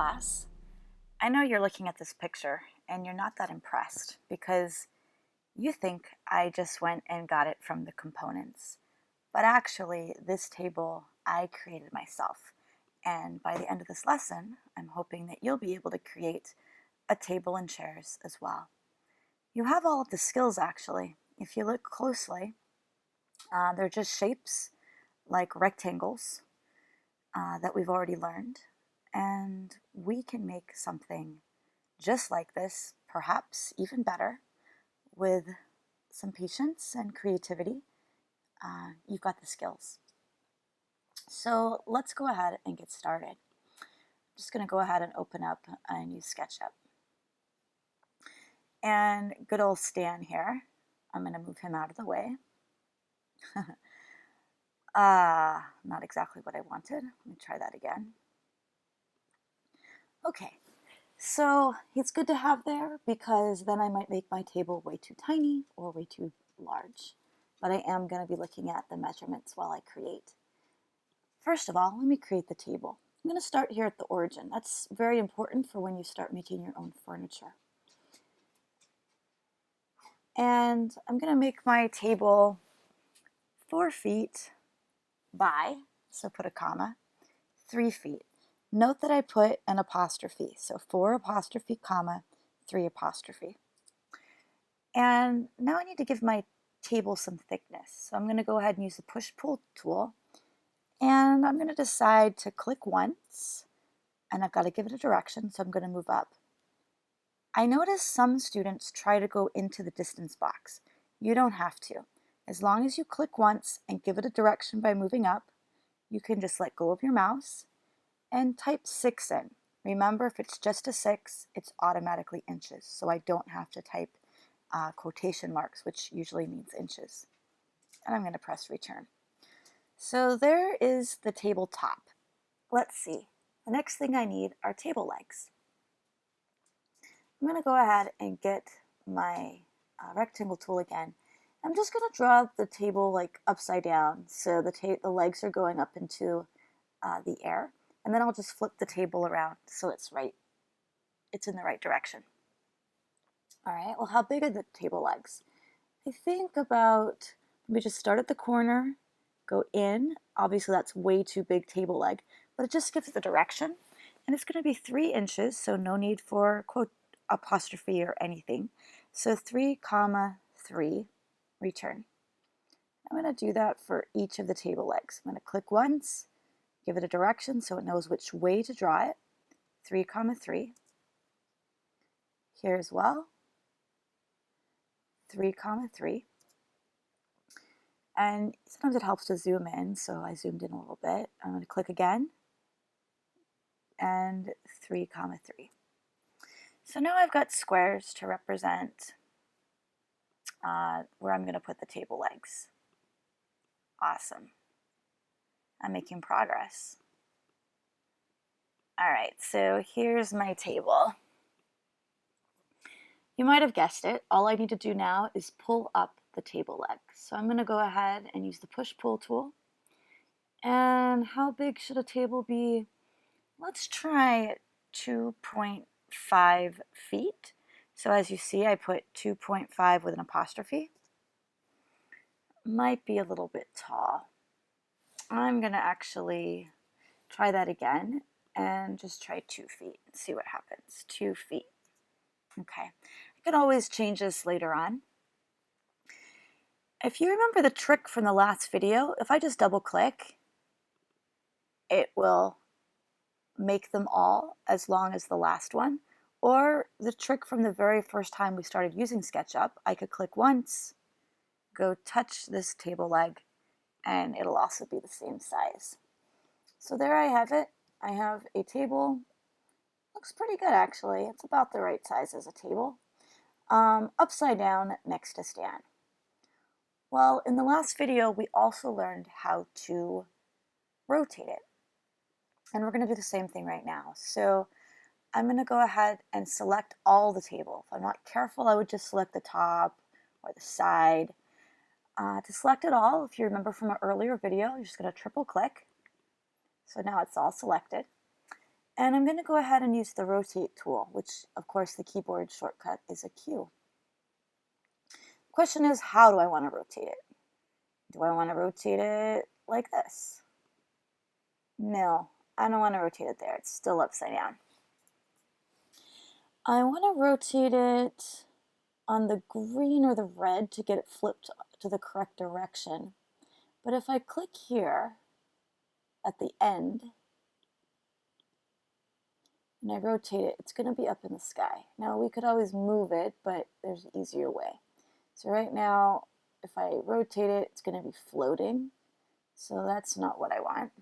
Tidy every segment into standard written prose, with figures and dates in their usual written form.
class, I know you're looking at this picture and you're not that impressed because you think I just went and got it from the components. But actually, this table I created myself. And by the end of this lesson, I'm hoping that you'll be able to create a table and chairs as well. You have all of the skills actually. If you look closely, they're just shapes like rectangles that we've already learned. And we can make something just like this, perhaps even better, with some patience and creativity. You've got the skills. So let's go ahead and get started. I'm just going to go ahead and open up a new SketchUp. And good old Stan here, I'm going to move him out of the way. Not exactly what I wanted. Let me try that again. Okay, so it's good to have there because then I might make my table way too tiny or way too large. But I am going to be looking at the measurements while I create. First of all, let me create the table. I'm going to start here at the origin. That's very important for when you start making your own furniture. And I'm going to make my table 4 feet by, so put a comma, 3 feet. Note that I put an apostrophe, so 4 apostrophe comma 3 apostrophe. And now I need to give my table some thickness. So I'm going to go ahead and use the push-pull tool. And I'm going to decide to click once, and I've got to give it a direction, so I'm going to move up. I notice some students try to go into the distance box. You don't have to. As long as you click once and give it a direction by moving up, you can just let go of your mouse and type 6 in. Remember, if it's just a 6, it's automatically inches, so I don't have to type quotation marks, which usually means inches. And I'm going to press return. So there is the table top. Let's see. The next thing I need are table legs. I'm going to go ahead and get my rectangle tool again. I'm just going to draw the table like upside down, so the legs are going up into the air, and then I'll just flip the table around so it's in the right direction. All right, well, how big are the table legs? I think about, let me just start at the corner, go in. Obviously that's way too big table leg, but it just gives the direction, and it's going to be 3 inches, so no need for quote apostrophe or anything. So 3 comma 3, return. I'm going to do that for each of the table legs. I'm going to click once, give it a direction so it knows which way to draw it. 3 comma 3. Here as well. 3 comma 3. And sometimes it helps to zoom in, so I zoomed in a little bit. I'm going to click again, and 3 comma 3. So now I've got squares to represent where I'm going to put the table legs. Awesome. I'm making progress. All right, so here's my table. You might have guessed it. All I need to do now is pull up the table leg. So I'm going to go ahead and use the push-pull tool. And how big should a table be? Let's try 2.5 feet. So as you see, I put 2.5 with an apostrophe. Might be a little bit tall. I'm going to actually try that again and just try 2 feet and see what happens. 2 feet. Okay. I can always change this later on. If you remember the trick from the last video, if I just double click, it will make them all as long as the last one. Or the trick from the very first time we started using SketchUp, I could click once, go touch this table leg, and it'll also be the same size. So there I have it. I have a table. Looks pretty good actually. It's about the right size as a table. Upside down next to Stan. Well, in the last video, we also learned how to rotate it. And we're going to do the same thing right now. So I'm going to go ahead and select all the table. If I'm not careful, I would just select the top or the side. To select it all, if you remember from an earlier video, you're just going to triple click. So now it's all selected. And I'm going to go ahead and use the rotate tool, which of course the keyboard shortcut is a Q. Question is, how do I want to rotate it? Do I want to rotate it like this? No, I don't want to rotate it there. It's still upside down. I want to rotate it on the green or the red to get it flipped to the correct direction. But if I click here at the end and I rotate it, it's going to be up in the sky. Now we could always move it, but there's an easier way. So right now, if I rotate it, it's going to be floating. So that's not what I want.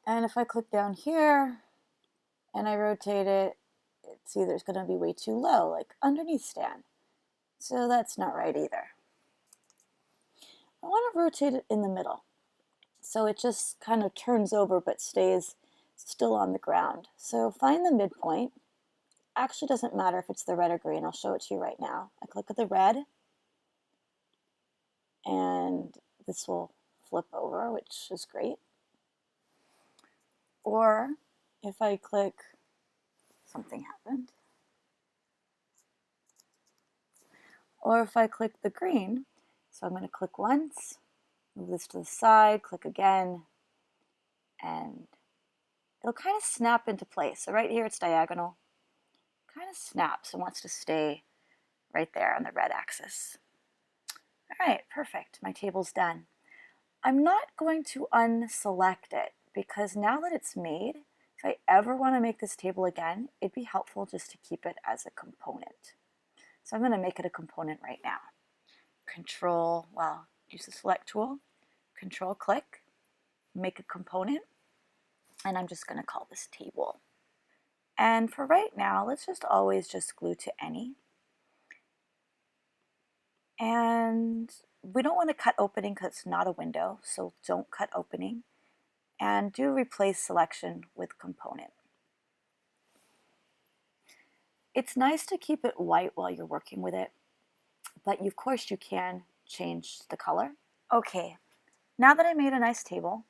And if I click down here and I rotate it, it's either it's going to be way too low, like underneath stand. So that's not right either. I want to rotate it in the middle. So it just kind of turns over but stays still on the ground. So find the midpoint. Actually doesn't matter if it's the red or green. I'll show it to you right now. I click at the red and this will flip over, which is great. Or if I click, something happened. Or if I click the green, so I'm going to click once, move this to the side, click again, and it'll kind of snap into place. So right here it's diagonal, kind of snaps and wants to stay right there on the red axis. All right, perfect. My table's done. I'm not going to unselect it because now that it's made, if I ever want to make this table again, it'd be helpful just to keep it as a component. So I'm going to make it a component right now. Use the select tool, Control click, make a component, and I'm just going to call this table. And for right now, let's just always just glue to any. And we don't want to cut opening because it's not a window, so don't cut opening. And do replace selection with component. It's nice to keep it white while you're working with it, but of course you can change the color. Okay, now that I made a nice table,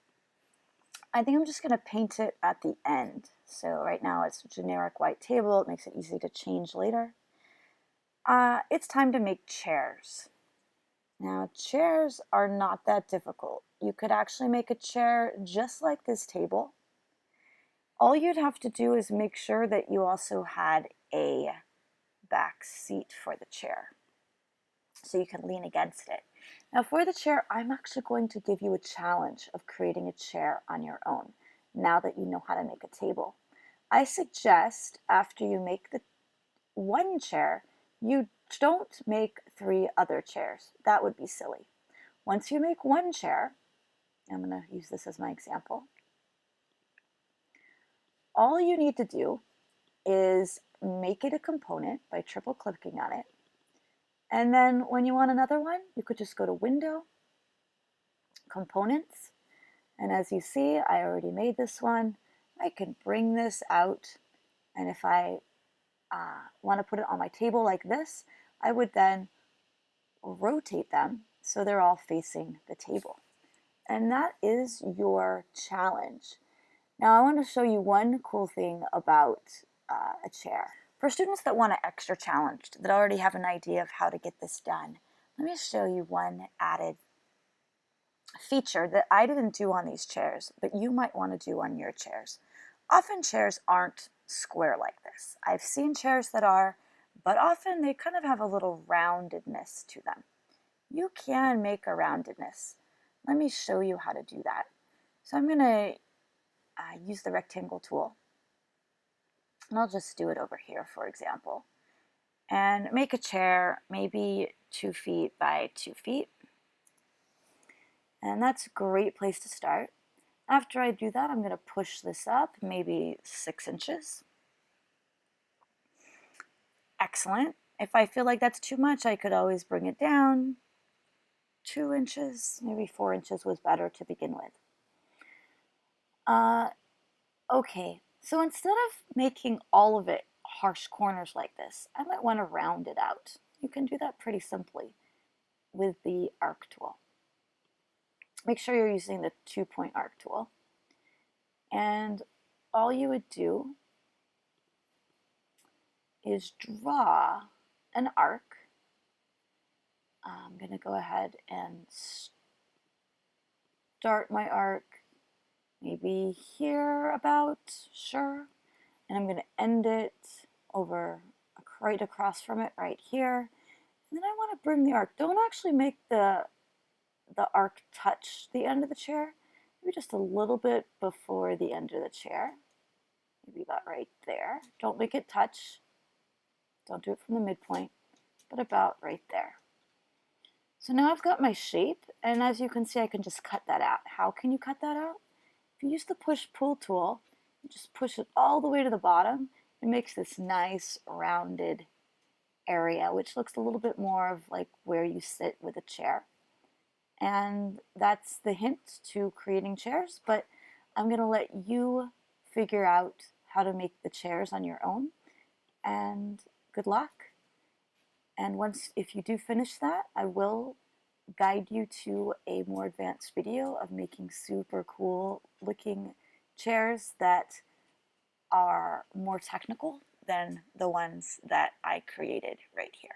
I think I'm just going to paint it at the end. So right now it's a generic white table. It makes it easy to change later. It's time to make chairs. Now, chairs are not that difficult. You could actually make a chair just like this table. All you'd have to do is make sure that you also had a back seat for the chair, so you can lean against it. Now for the chair, I'm actually going to give you a challenge of creating a chair on your own, now that you know how to make a table. I suggest after you make the one chair, you don't make 3 other chairs. That would be silly. Once you make one chair, I'm going to use this as my example. All you need to do is make it a component by triple clicking on it. And then when you want another one, you could just go to Window, Components. And as you see, I already made this one. I can bring this out. And if I want to put it on my table like this, I would then rotate them so they're all facing the table. And that is your challenge. Now I want to show you one cool thing about a chair. For students that want an extra challenge, that already have an idea of how to get this done, let me show you one added feature that I didn't do on these chairs, but you might want to do on your chairs. Often chairs aren't square like this. I've seen chairs that are, but often they kind of have a little roundedness to them. You can make a roundedness. Let me show you how to do that. So I'm going to use the rectangle tool. And I'll just do it over here, for example. And make a chair maybe 2 feet by 2 feet. And that's a great place to start. After I do that, I'm going to push this up maybe 6 inches. Excellent. If I feel like that's too much, I could always bring it down 2 inches, maybe 4 inches was better to begin with. Okay, so instead of making all of it harsh corners like this, I might want to round it out. You can do that pretty simply with the arc tool. Make sure you're using the 2-point arc tool. And all you would do is draw an arc. I'm going to go ahead and start my arc maybe here about, sure. And I'm going to end it over right across from it right here. And then I want to bring the arc. Don't actually make the arc touch the end of the chair. Maybe just a little bit before the end of the chair. Maybe about right there. Don't make it touch. Don't do it from the midpoint, but about right there. So now I've got my shape, and as you can see, I can just cut that out. How can you cut that out? If you use the push-pull tool, you just push it all the way to the bottom. It makes this nice rounded area, which looks a little bit more of like where you sit with a chair. And that's the hint to creating chairs, but I'm going to let you figure out how to make the chairs on your own. And good luck. And if you do finish that, I will guide you to a more advanced video of making super cool looking chairs that are more technical than the ones that I created right here.